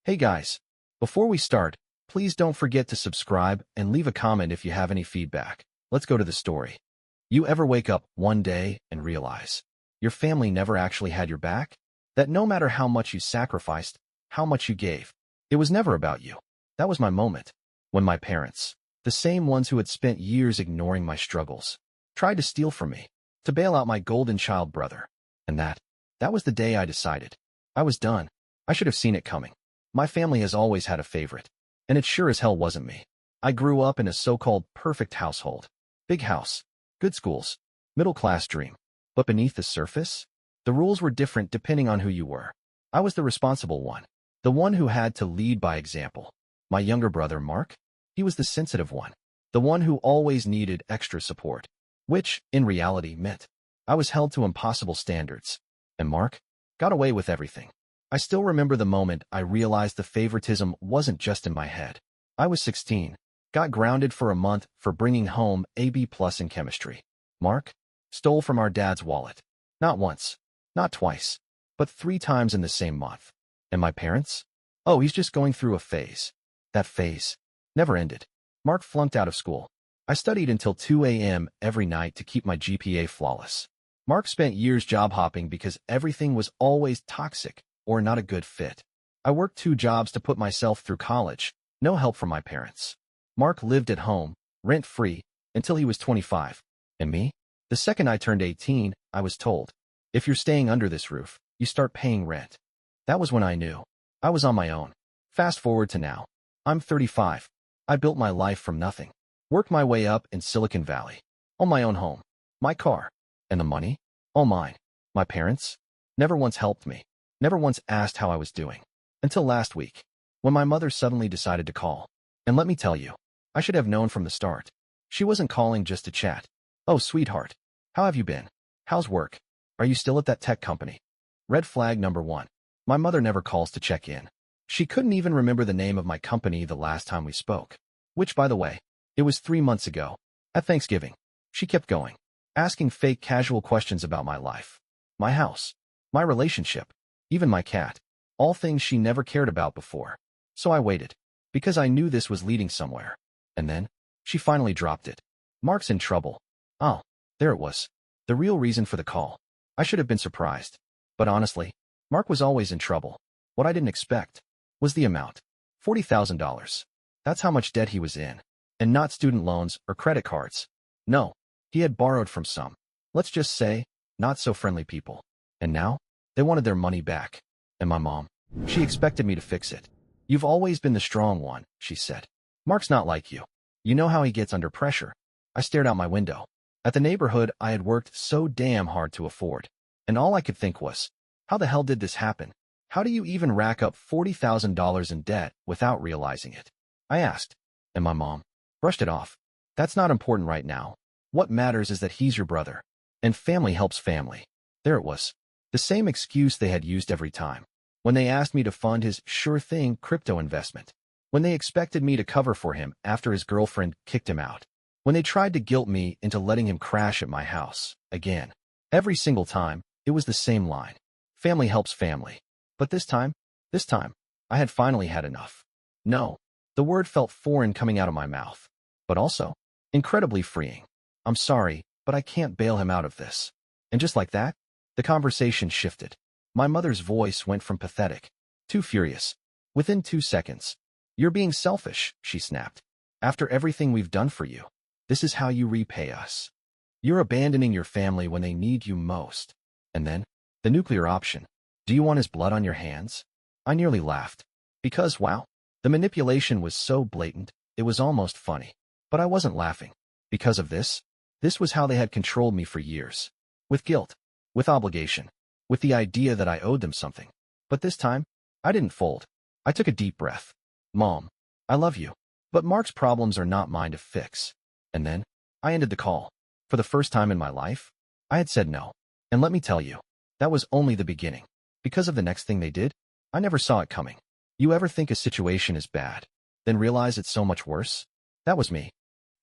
Hey guys, before we start, please don't forget to subscribe and leave a comment if you have any feedback. Let's go to the story. You ever wake up one day and realize your family never actually had your back? That no matter how much you sacrificed, how much you gave, it was never about you. That was my moment. When my parents, the same ones who had spent years ignoring my struggles, tried to steal from me, to bail out my golden child brother. And that was the day I decided. I was done. I should have seen it coming. My family has always had a favorite, and it sure as hell wasn't me. I grew up in a so-called perfect household. Big house, good schools, middle-class dream. But beneath the surface, the rules were different depending on who you were. I was the responsible one, the one who had to lead by example. My younger brother, Mark, he was the sensitive one, the one who always needed extra support, which, in reality, meant I was held to impossible standards. And Mark got away with everything. I still remember the moment I realized the favoritism wasn't just in my head. I was 16, got grounded for a month for bringing home a B+ in chemistry. Mark stole from our dad's wallet. Not once, not twice, but 3 times in the same month. And my parents? Oh, he's just going through a phase. That phase never ended. Mark flunked out of school. I studied until 2 a.m. every night to keep my GPA flawless. Mark spent years job hopping because everything was always toxic or not a good fit. I worked 2 jobs to put myself through college, no help from my parents. Mark lived at home, rent-free, until he was 25. And me? The second I turned 18, I was told, if you're staying under this roof, you start paying rent. That was when I knew I was on my own. Fast forward to now. I'm 35. I built my life from nothing. Worked my way up in Silicon Valley. Own my own home. My car. And the money? All mine. My parents never once helped me. Never once asked how I was doing. Until last week, when my mother suddenly decided to call. And let me tell you, I should have known from the start. She wasn't calling just to chat. Oh, sweetheart. How have you been? How's work? Are you still at that tech company? Red flag number 1. My mother never calls to check in. She couldn't even remember the name of my company the last time we spoke. Which, by the way, it was 3 months ago. At Thanksgiving. She kept going, asking fake casual questions about my life, my house, my relationship, even my cat, all things she never cared about before. So I waited, because I knew this was leading somewhere. And then, she finally dropped it. Mark's in trouble. Oh, there it was. The real reason for the call. I should have been surprised. But honestly, Mark was always in trouble. What I didn't expect was the amount. $40,000. That's how much debt he was in. And not student loans or credit cards. No, he had borrowed from some, let's just say, not so friendly people. And now, they wanted their money back. And my mom, she expected me to fix it. You've always been the strong one, she said. Mark's not like you. You know how he gets under pressure. I stared out my window at the neighborhood I had worked so damn hard to afford. And all I could think was, how the hell did this happen? How do you even rack up $40,000 in debt without realizing it? I asked. And my mom brushed it off. That's not important right now. What matters is that he's your brother. And family helps family. There it was. The same excuse they had used every time. When they asked me to fund his sure-thing crypto investment. When they expected me to cover for him after his girlfriend kicked him out. When they tried to guilt me into letting him crash at my house. Again. Every single time, it was the same line. Family helps family. But this time, I had finally had enough. No. The word felt foreign coming out of my mouth. But also, incredibly freeing. I'm sorry, but I can't bail him out of this. And just like that, the conversation shifted. My mother's voice went from pathetic to furious. Within 2 seconds. You're being selfish, she snapped. After everything we've done for you, this is how you repay us. You're abandoning your family when they need you most. And then, the nuclear option. Do you want his blood on your hands? I nearly laughed. Because, wow, the manipulation was so blatant, it was almost funny. But I wasn't laughing. Because of this? This was how they had controlled me for years. With guilt. With obligation. With the idea that I owed them something. But this time, I didn't fold. I took a deep breath. Mom, I love you. But Mark's problems are not mine to fix. And then, I ended the call. For the first time in my life, I had said no. And let me tell you, that was only the beginning. Because of the next thing they did, I never saw it coming. You ever think a situation is bad, then realize it's so much worse? That was me.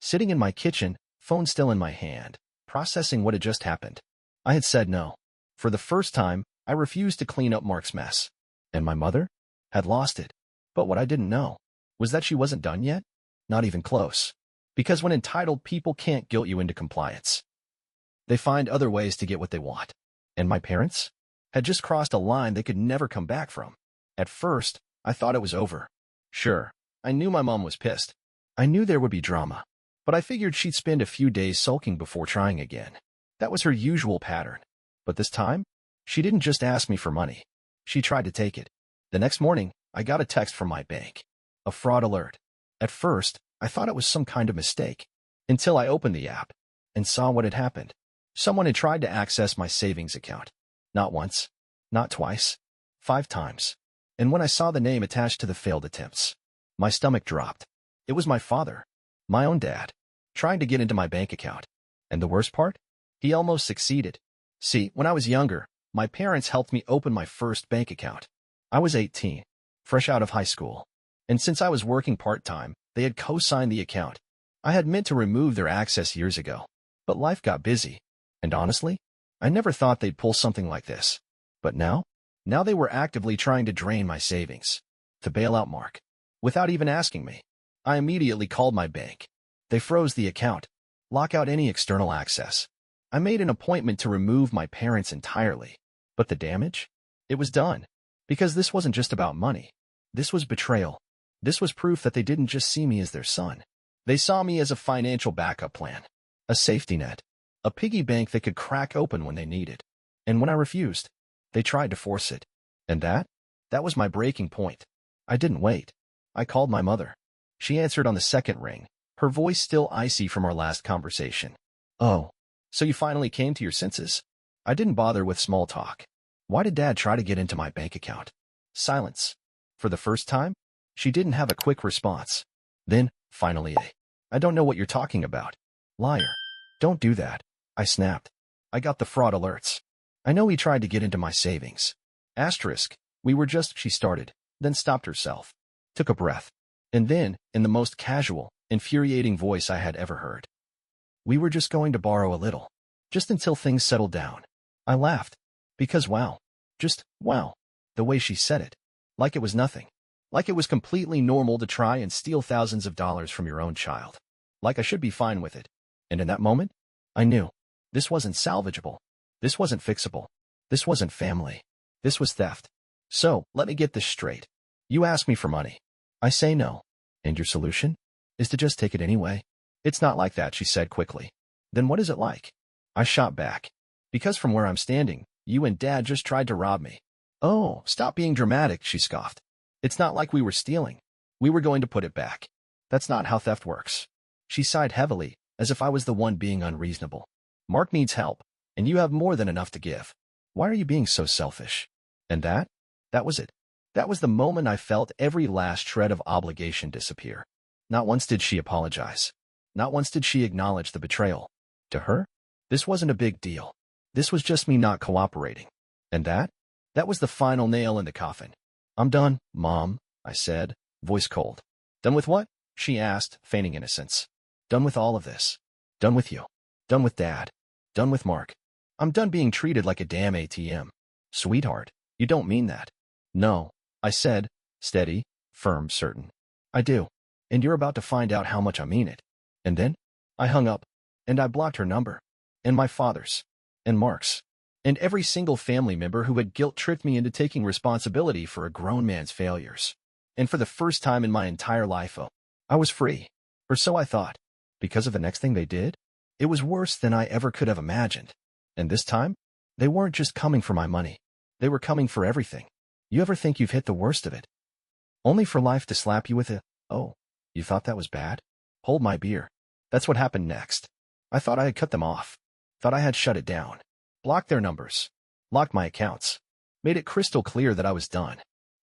Sitting in my kitchen, phone still in my hand, processing what had just happened. I had said no. For the first time, I refused to clean up Mark's mess. And my mother had lost it. But what I didn't know was that she wasn't done yet. Not even close. Because when entitled people can't guilt you into compliance, they find other ways to get what they want. And my parents had just crossed a line they could never come back from. At first, I thought it was over. Sure, I knew my mom was pissed. I knew there would be drama. But I figured she'd spend a few days sulking before trying again. That was her usual pattern. But this time, she didn't just ask me for money. She tried to take it. The next morning, I got a text from my bank. A fraud alert. At first, I thought it was some kind of mistake. Until I opened the app and saw what had happened. Someone had tried to access my savings account. Not once. Not twice. 5 times. And when I saw the name attached to the failed attempts, my stomach dropped. It was my father. My own dad. Trying to get into my bank account. And the worst part? He almost succeeded. See, when I was younger, my parents helped me open my first bank account. I was 18, fresh out of high school. And since I was working part-time, they had co-signed the account. I had meant to remove their access years ago, but life got busy. And honestly, I never thought they'd pull something like this. But now they were actively trying to drain my savings. To bail out Mark. Without even asking me. I immediately called my bank. They froze the account. Lock out any external access. I made an appointment to remove my parents entirely. But the damage? It was done. Because this wasn't just about money. This was betrayal. This was proof that they didn't just see me as their son. They saw me as a financial backup plan. A safety net. A piggy bank they could crack open when they needed. And when I refused, they tried to force it. And that was my breaking point. I didn't wait. I called my mother. She answered on the second ring, her voice still icy from our last conversation. Oh, so you finally came to your senses? I didn't bother with small talk. Why did Dad try to get into my bank account? Silence. For the first time, she didn't have a quick response. Then, finally, I don't know what you're talking about. Liar. Don't do that. I snapped. I got the fraud alerts. I know he tried to get into my savings. Asterisk. We were just, she started, then stopped herself. Took a breath. And then, in the most casual, infuriating voice I had ever heard. We were just going to borrow a little. Just until things settled down. I laughed. Because wow. Just, wow. The way she said it. Like it was nothing. Like it was completely normal to try and steal thousands of dollars from your own child. Like I should be fine with it. And in that moment, I knew. This wasn't salvageable. This wasn't fixable. This wasn't family. This was theft. So, let me get this straight. You ask me for money. I say no. And your solution? Is to just take it anyway? It's not like that, she said quickly. Then what is it like? I shot back. Because from where I'm standing, you and Dad just tried to rob me. Oh, stop being dramatic, she scoffed. It's not like we were stealing. We were going to put it back. That's not how theft works. She sighed heavily, as if I was the one being unreasonable. Mark needs help, and you have more than enough to give. Why are you being so selfish? And that was it. That was the moment I felt every last shred of obligation disappear. Not once did she apologize. Not once did she acknowledge the betrayal. To her, this wasn't a big deal. This was just me not cooperating. And that was the final nail in the coffin. I'm done, Mom, I said, voice cold. Done with what? She asked, feigning innocence. Done with all of this. Done with you. Done with Dad. Done with Mark. I'm done being treated like a damn ATM. Sweetheart, you don't mean that. No, I said, steady, firm, certain. I do. And you're about to find out how much I mean it. And then, I hung up, and I blocked her number. And my father's. And Mark's. And every single family member who had guilt-tripped me into taking responsibility for a grown man's failures. And for the first time in my entire life, I was free. Or so I thought. Because of the next thing they did, it was worse than I ever could have imagined. And this time, they weren't just coming for my money. They were coming for everything. You ever think you've hit the worst of it? Only for life to slap you with a, oh, you thought that was bad? Hold my beer. That's what happened next. I thought I had cut them off. Thought I had shut it down. Blocked their numbers. Locked my accounts. Made it crystal clear that I was done.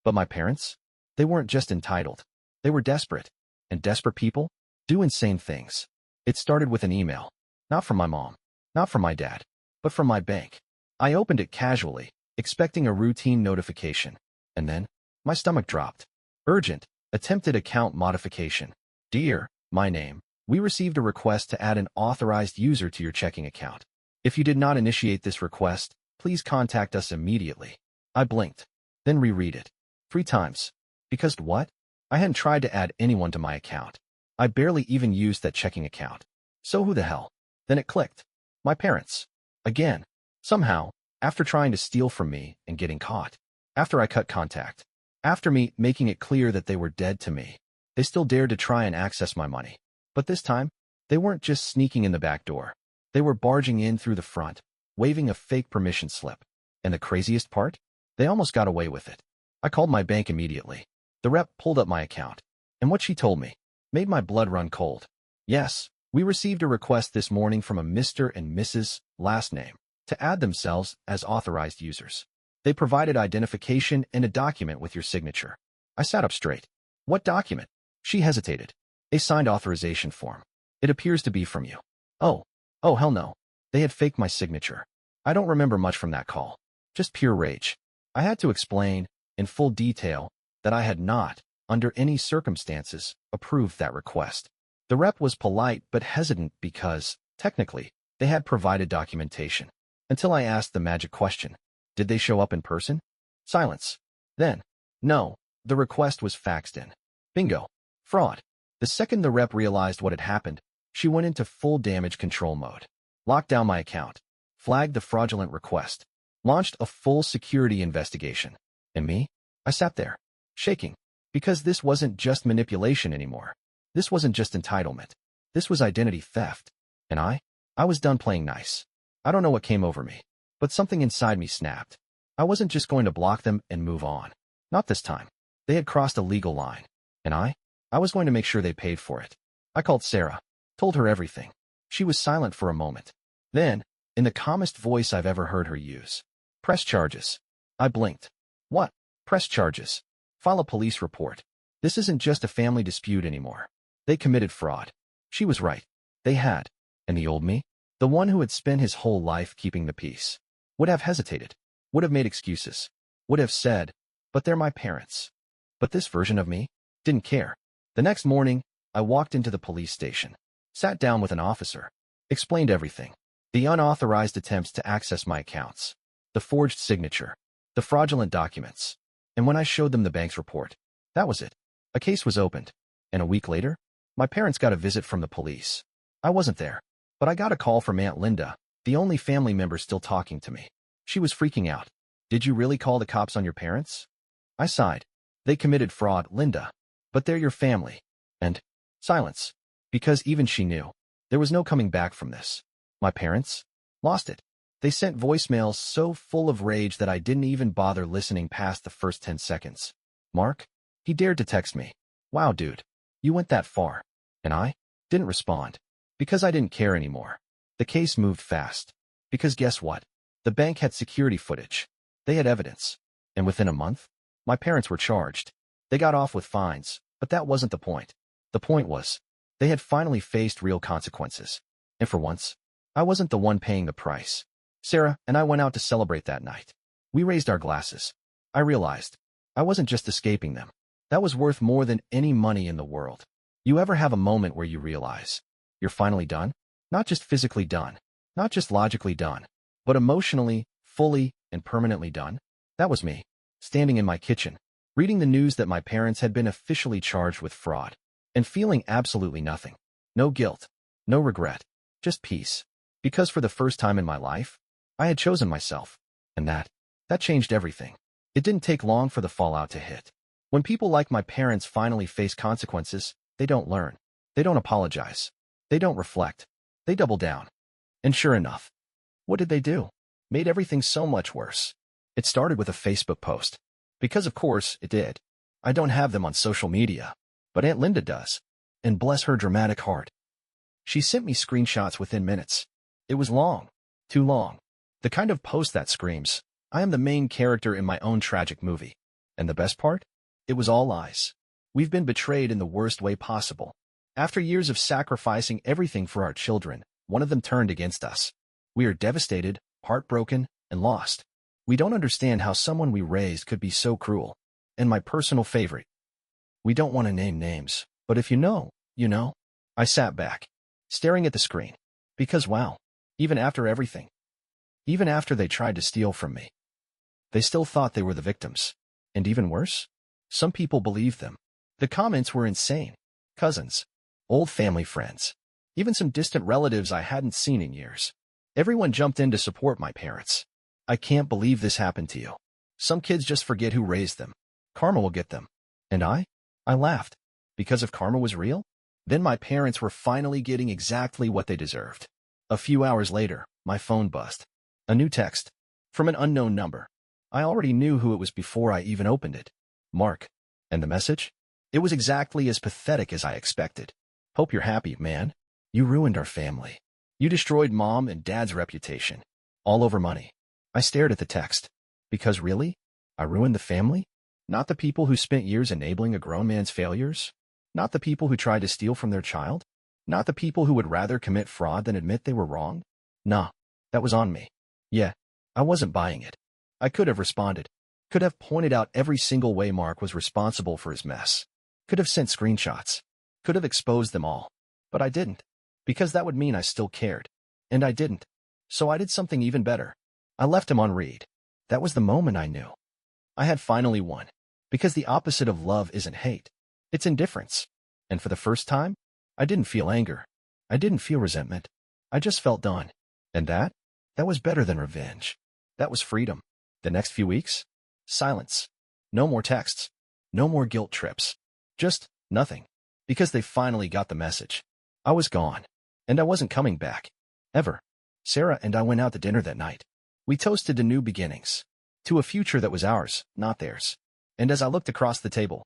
But my parents? They weren't just entitled. They were desperate. And desperate people do insane things. It started with an email. Not from my mom. Not from my dad. But from my bank. I opened it casually, expecting a routine notification. And then, my stomach dropped. Urgent. Attempted account modification. Dear, my name. We received a request to add an authorized user to your checking account. If you did not initiate this request, please contact us immediately. I blinked. Then reread it. 3 times. Because what? I hadn't tried to add anyone to my account. I barely even used that checking account. So who the hell? Then it clicked. My parents. Again. Somehow, after trying to steal from me and getting caught. After I cut contact. After me making it clear that they were dead to me. They still dared to try and access my money. But this time, they weren't just sneaking in the back door. They were barging in through the front, waving a fake permission slip. And the craziest part? They almost got away with it. I called my bank immediately. The rep pulled up my account. And what she told me made my blood run cold. Yes, we received a request this morning from a Mr. and Mrs. last name to add themselves as authorized users. They provided identification and a document with your signature. I sat up straight. What document? She hesitated. A signed authorization form. It appears to be from you. Oh, hell no. They had faked my signature. I don't remember much from that call. Just pure rage. I had to explain, in full detail, that I had not, under any circumstances, approved that request. The rep was polite but hesitant because, technically, they had provided documentation. Until I asked the magic question. Did they show up in person? Silence. Then, no, the request was faxed in. Bingo. Fraud. The second the rep realized what had happened, she went into full damage control mode. Locked down my account. Flagged the fraudulent request. Launched a full security investigation. And me? I sat there, shaking. Because this wasn't just manipulation anymore. This wasn't just entitlement. This was identity theft. And I was done playing nice. I don't know what came over me, but something inside me snapped. I wasn't just going to block them and move on. Not this time. They had crossed a legal line. And I was going to make sure they paid for it. I called Sarah, told her everything. She was silent for a moment. Then, in the calmest voice I've ever heard her use, press charges. I blinked. What? Press charges. File a police report. This isn't just a family dispute anymore. They committed fraud. She was right. They had. And the old me? The one who had spent his whole life keeping the peace. Would have hesitated. Would have made excuses. Would have said, but they're my parents. But this version of me didn't care. The next morning, I walked into the police station. Sat down with an officer. Explained everything. The unauthorized attempts to access my accounts. The forged signature. The fraudulent documents. And when I showed them the bank's report, that was it. A case was opened. And a week later, my parents got a visit from the police. I wasn't there, but I got a call from Aunt Linda, the only family member still talking to me. She was freaking out. Did you really call the cops on your parents? I sighed. They committed fraud, Linda. But they're your family. And silence. Because even she knew. There was no coming back from this. My parents lost it. They sent voicemails so full of rage that I didn't even bother listening past the first 10 seconds. Mark? He dared to text me. Wow, dude. You went that far. And I didn't respond. Because I didn't care anymore. The case moved fast. Because guess what? The bank had security footage. They had evidence. And within a month, my parents were charged. They got off with fines, but that wasn't the point. The point was, they had finally faced real consequences. And for once, I wasn't the one paying the price. Sarah and I went out to celebrate that night. We raised our glasses. I realized I wasn't just escaping them. That was worth more than any money in the world. You ever have a moment where you realize you're finally done? Not just physically done, not just logically done, but emotionally, fully, and permanently done? That was me, standing in my kitchen, reading the news that my parents had been officially charged with fraud, and feeling absolutely nothing. No guilt, no regret, just peace. Because for the first time in my life, I had chosen myself. And that changed everything. It didn't take long for the fallout to hit. When people like my parents finally face consequences, they don't learn. They don't apologize. They don't reflect. They double down. And sure enough, what did they do? Made everything so much worse. It started with a Facebook post. Because of course it did. I don't have them on social media. But Aunt Linda does. And bless her dramatic heart. She sent me screenshots within minutes. It was long. Too long. The kind of post that screams, I am the main character in my own tragic movie. And the best part? It was all lies. We've been betrayed in the worst way possible. After years of sacrificing everything for our children, one of them turned against us. We are devastated, heartbroken, and lost. We don't understand how someone we raised could be so cruel. And my personal favorite. We don't want to name names, but if you know, you know. I sat back, staring at the screen. Because wow, even after everything, even after they tried to steal from me, they still thought they were the victims. And even worse, some people believed them. The comments were insane. Cousins, old family friends, even some distant relatives I hadn't seen in years. Everyone jumped in to support my parents. I can't believe this happened to you. Some kids just forget who raised them. Karma will get them. And I laughed. Because if karma was real, then my parents were finally getting exactly what they deserved. A few hours later, my phone buzzed. A new text. From an unknown number. I already knew who it was before I even opened it. Mark. And the message? It was exactly as pathetic as I expected. Hope you're happy, man. You ruined our family. You destroyed mom and dad's reputation. All over money. I stared at the text. Because really? I ruined the family? Not the people who spent years enabling a grown man's failures? Not the people who tried to steal from their child? Not the people who would rather commit fraud than admit they were wrong? Nah, that was on me. Yeah, I wasn't buying it. I could have responded. Could have pointed out every single way Mark was responsible for his mess. Could have sent screenshots. Could have exposed them all. But I didn't. Because that would mean I still cared. And I didn't. So I did something even better. I left him on read. That was the moment I knew. I had finally won. Because the opposite of love isn't hate. It's indifference. And for the first time, I didn't feel anger. I didn't feel resentment. I just felt done. And that was better than revenge. That was freedom. The next few weeks? Silence. No more texts. No more guilt trips. Just nothing. Because they finally got the message. I was gone. And I wasn't coming back. Ever. Sarah and I went out to dinner that night. We toasted to new beginnings. To a future that was ours, not theirs. And as I looked across the table,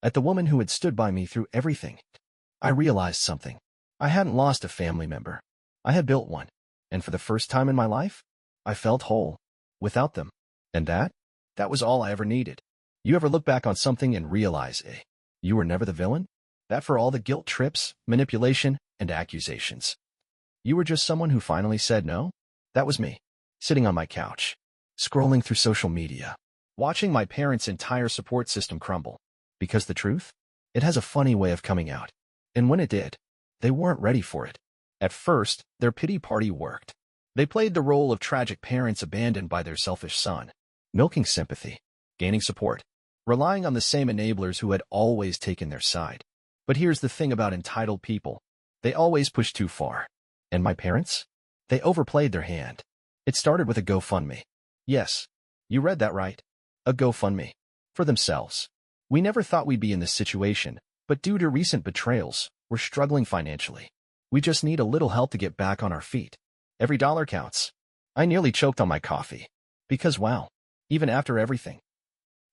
at the woman who had stood by me through everything, I realized something. I hadn't lost a family member. I had built one. And for the first time in my life, I felt whole. Without them. And that was all I ever needed. You ever look back on something and realize, you were never the villain? That for all the guilt trips, manipulation, and accusations. You were just someone who finally said no? That was me. Sitting on my couch. Scrolling through social media. Watching my parents' entire support system crumble. Because the truth? It has a funny way of coming out. And when it did, they weren't ready for it. At first, their pity party worked. They played the role of tragic parents abandoned by their selfish son. Milking sympathy. Gaining support. Relying on the same enablers who had always taken their side. But here's the thing about entitled people. They always push too far. And my parents? They overplayed their hand. It started with a GoFundMe. Yes, you read that right. A GoFundMe. For themselves. We never thought we'd be in this situation, but due to recent betrayals, we're struggling financially. We just need a little help to get back on our feet. Every dollar counts. I nearly choked on my coffee. Because wow, even after everything,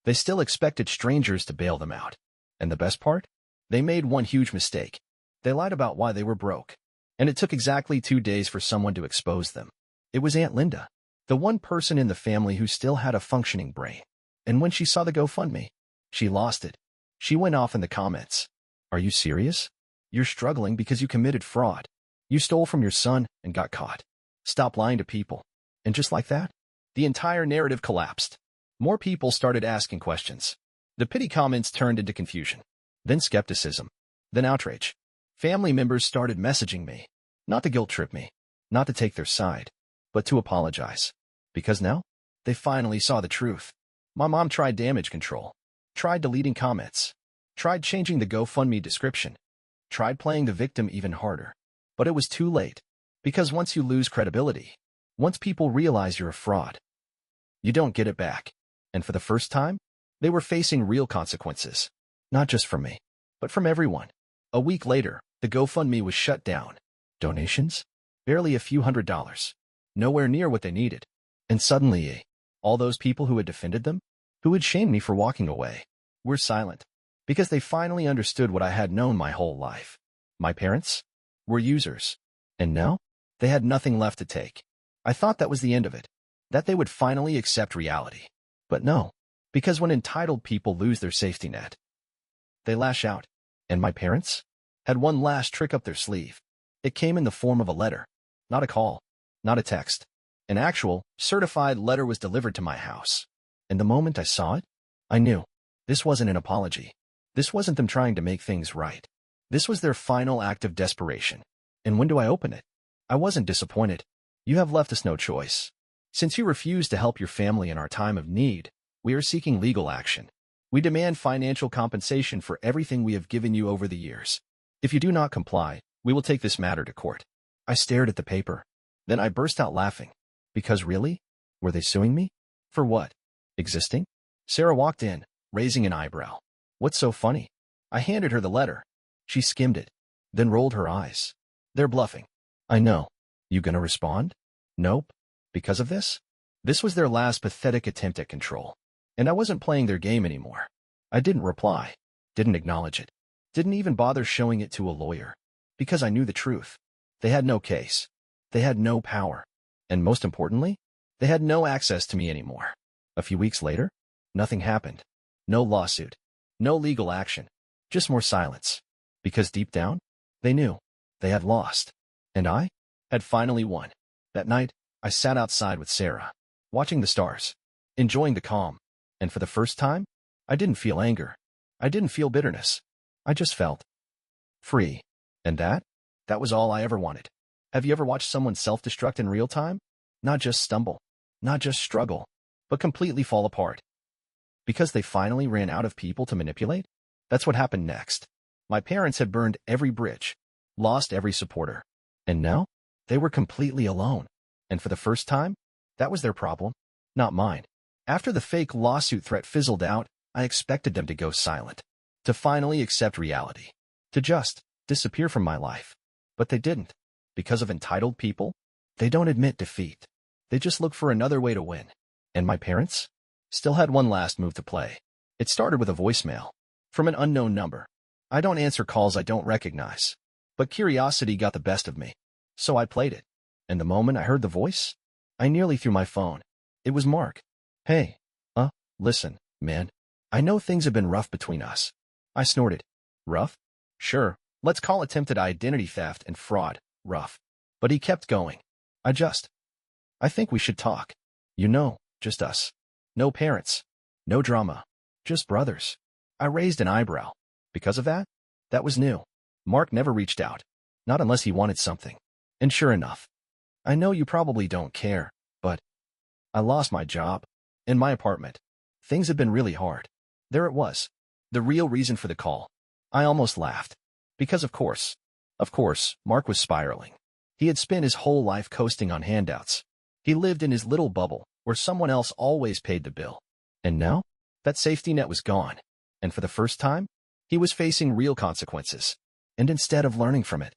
they still expected strangers to bail them out. And the best part? They made one huge mistake. They lied about why they were broke. And it took exactly 2 days for someone to expose them. It was Aunt Linda, the one person in the family who still had a functioning brain. And when she saw the GoFundMe, she lost it. She went off in the comments. Are you serious? You're struggling because you committed fraud. You stole from your son and got caught. Stop lying to people. And just like that, the entire narrative collapsed. More people started asking questions. The pity comments turned into confusion. Then skepticism. Then outrage. Family members started messaging me. Not to guilt trip me. Not to take their side. But to apologize. Because now, they finally saw the truth. My mom tried damage control. Tried deleting comments. Tried changing the GoFundMe description. Tried playing the victim even harder. But it was too late. Because once you lose credibility, once people realize you're a fraud, you don't get it back. And for the first time, they were facing real consequences. Not just from me, but from everyone. A week later, the GoFundMe was shut down. Donations? Barely a few $100s. Nowhere near what they needed. And suddenly, all those people who had defended them, who had shamed me for walking away, were silent. Because they finally understood what I had known my whole life. My parents were users. And now, they had nothing left to take. I thought that was the end of it. That they would finally accept reality. But no. Because when entitled people lose their safety net, they lash out. And my parents had one last trick up their sleeve. It came in the form of a letter. Not a call. Not a text. An actual, certified letter was delivered to my house. And the moment I saw it, I knew. This wasn't an apology. This wasn't them trying to make things right. This was their final act of desperation. And when do I open it? I wasn't disappointed. You have left us no choice. Since you refused to help your family in our time of need, we are seeking legal action. We demand financial compensation for everything we have given you over the years. If you do not comply, we will take this matter to court. I stared at the paper. Then I burst out laughing. Because really? Were they suing me? For what? Existing? Sarah walked in, raising an eyebrow. What's so funny? I handed her the letter. She skimmed it, then rolled her eyes. They're bluffing. I know. You gonna respond? Nope. Because of this? This was their last pathetic attempt at control. And I wasn't playing their game anymore. I didn't reply, didn't acknowledge it, didn't even bother showing it to a lawyer. Because I knew the truth. They had no case. They had no power. And most importantly, they had no access to me anymore. A few weeks later, nothing happened. No lawsuit. No legal action. Just more silence. Because deep down, they knew. They had lost. And I had finally won. That night, I sat outside with Sarah, watching the stars, enjoying the calm. And for the first time, I didn't feel anger. I didn't feel bitterness. I just felt free. And that was all I ever wanted. Have you ever watched someone self-destruct in real time? Not just stumble, not just struggle, but completely fall apart. Because they finally ran out of people to manipulate? That's what happened next. My parents had burned every bridge, lost every supporter. And now, they were completely alone. And for the first time, that was their problem, not mine. After the fake lawsuit threat fizzled out, I expected them to go silent, to finally accept reality, to just disappear from my life. But they didn't. Because of entitled people, they don't admit defeat. They just look for another way to win. And my parents still had one last move to play. It started with a voicemail from an unknown number. I don't answer calls I don't recognize. But curiosity got the best of me. So I played it. And the moment I heard the voice, I nearly threw my phone. It was Mark. Hey, listen, man. I know things have been rough between us. I snorted. Rough? Sure, let's call attempted identity theft and fraud rough. But he kept going. I think we should talk. You know, just us. No parents. No drama. Just brothers. I raised an eyebrow. Because of that? That was new. Mark never reached out. Not unless he wanted something. And sure enough. I know you probably don't care, but I lost my job. In my apartment. Things had been really hard. There it was. The real reason for the call. I almost laughed. Because of course, Mark was spiraling. He had spent his whole life coasting on handouts. He lived in his little bubble, where someone else always paid the bill. And now, that safety net was gone. And for the first time, he was facing real consequences. And instead of learning from it,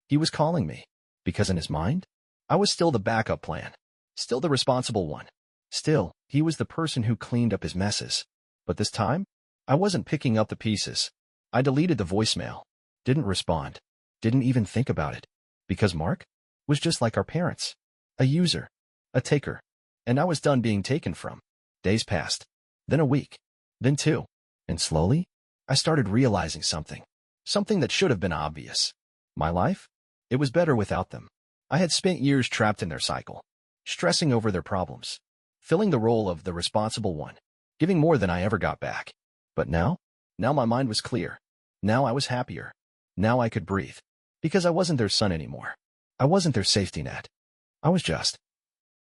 he was calling me. Because in his mind, I was still the backup plan. Still the responsible one. Still, he was the person who cleaned up his messes. But this time, I wasn't picking up the pieces. I deleted the voicemail. Didn't respond. Didn't even think about it. Because Mark was just like our parents. A user. A taker. And I was done being taken from. Days passed. Then a week. Then two. And slowly, I started realizing something. Something that should have been obvious. My life? It was better without them. I had spent years trapped in their cycle. Stressing over their problems. Filling the role of the responsible one. Giving more than I ever got back. But now my mind was clear. Now I was happier. Now I could breathe. Because I wasn't their son anymore. I wasn't their safety net. I was just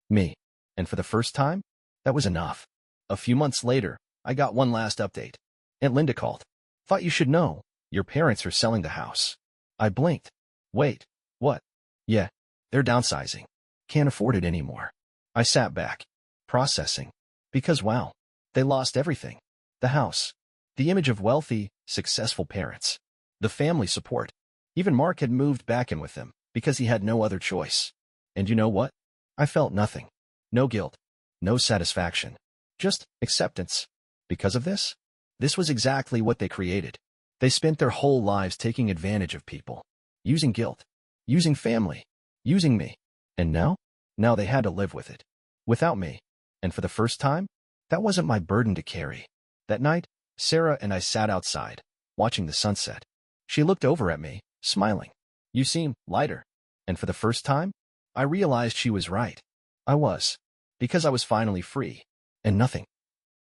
me. And for the first time, that was enough. A few months later, I got one last update. Aunt Linda called. Thought you should know. Your parents are selling the house. I blinked. Wait, what? Yeah, they're downsizing. Can't afford it anymore. I sat back, processing. Because wow, they lost everything. The house. The image of wealthy, successful parents. The family support. Even Mark had moved back in with them because he had no other choice. And you know what? I felt nothing. No guilt. No satisfaction. Just acceptance. Because of this? This was exactly what they created. They spent their whole lives taking advantage of people. Using guilt. Using family. Using me. And now they had to live with it. Without me. And for the first time, that wasn't my burden to carry. That night, Sarah and I sat outside, watching the sunset. She looked over at me, smiling. You seem lighter. And for the first time, I realized she was right. I was. Because I was finally free. And nothing.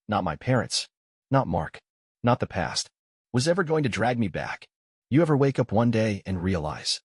Not my parents. Not Mark. Not the past. Was ever going to drag me back. You ever wake up one day and realize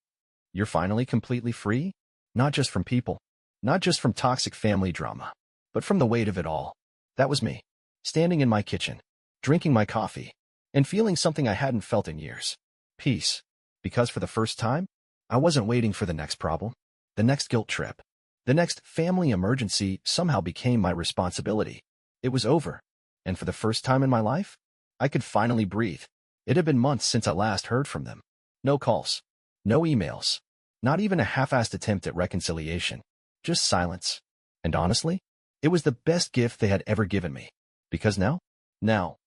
you're finally completely free? Not just from people. Not just from toxic family drama. But from the weight of it all. That was me. Standing in my kitchen. drinking my coffee, and feeling something I hadn't felt in years. Peace. Because for the first time, I wasn't waiting for the next problem, the next guilt trip. The next family emergency somehow became my responsibility. It was over, and for the first time in my life, I could finally breathe. It had been months since I last heard from them. No calls, no emails, not even a half-assed attempt at reconciliation, just silence. And honestly, it was the best gift they had ever given me. Because now,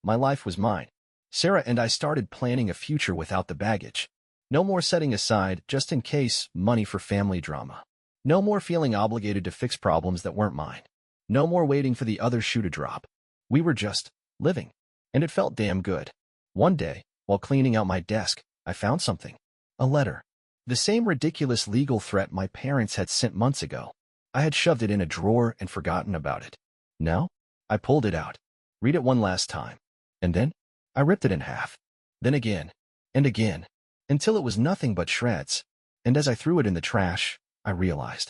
my life was mine. Sarah and I started planning a future without the baggage. No more setting aside, just in case, money for family drama. No more feeling obligated to fix problems that weren't mine. No more waiting for the other shoe to drop. We were just living, and it felt damn good. One day, while cleaning out my desk, I found something. A letter. The same ridiculous legal threat my parents had sent months ago. I had shoved it in a drawer and forgotten about it. Now, I pulled it out. Read it one last time. And then, I ripped it in half. Then again, and again, until it was nothing but shreds. And as I threw it in the trash, I realized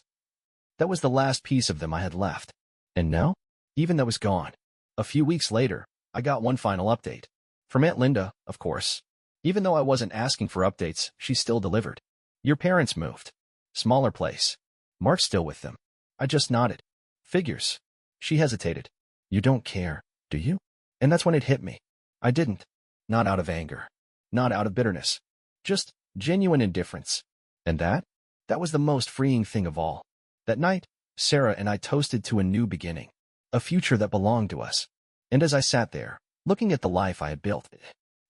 that was the last piece of them I had left. And now, even that was gone. A few weeks later, I got one final update. From Aunt Linda, of course. Even though I wasn't asking for updates, she still delivered. Your parents moved. Smaller place. Mark's still with them. I just nodded. Figures. She hesitated. You don't care, do you? And that's when it hit me. I didn't. Not out of anger. Not out of bitterness. Just genuine indifference. And that was the most freeing thing of all. That night, Sarah and I toasted to a new beginning. A future that belonged to us. And as I sat there, looking at the life I had built,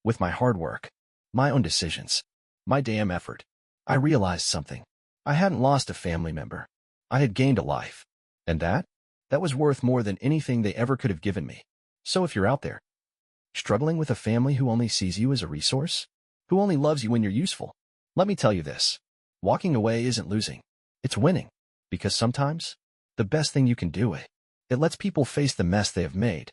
with my hard work, my own decisions, my damn effort, I realized something. I hadn't lost a family member. I had gained a life. And that was worth more than anything they ever could have given me. So if you're out there, struggling with a family who only sees you as a resource, who only loves you when you're useful, let me tell you this. Walking away isn't losing. It's winning. Because sometimes, the best thing you can do, it lets people face the mess they have made,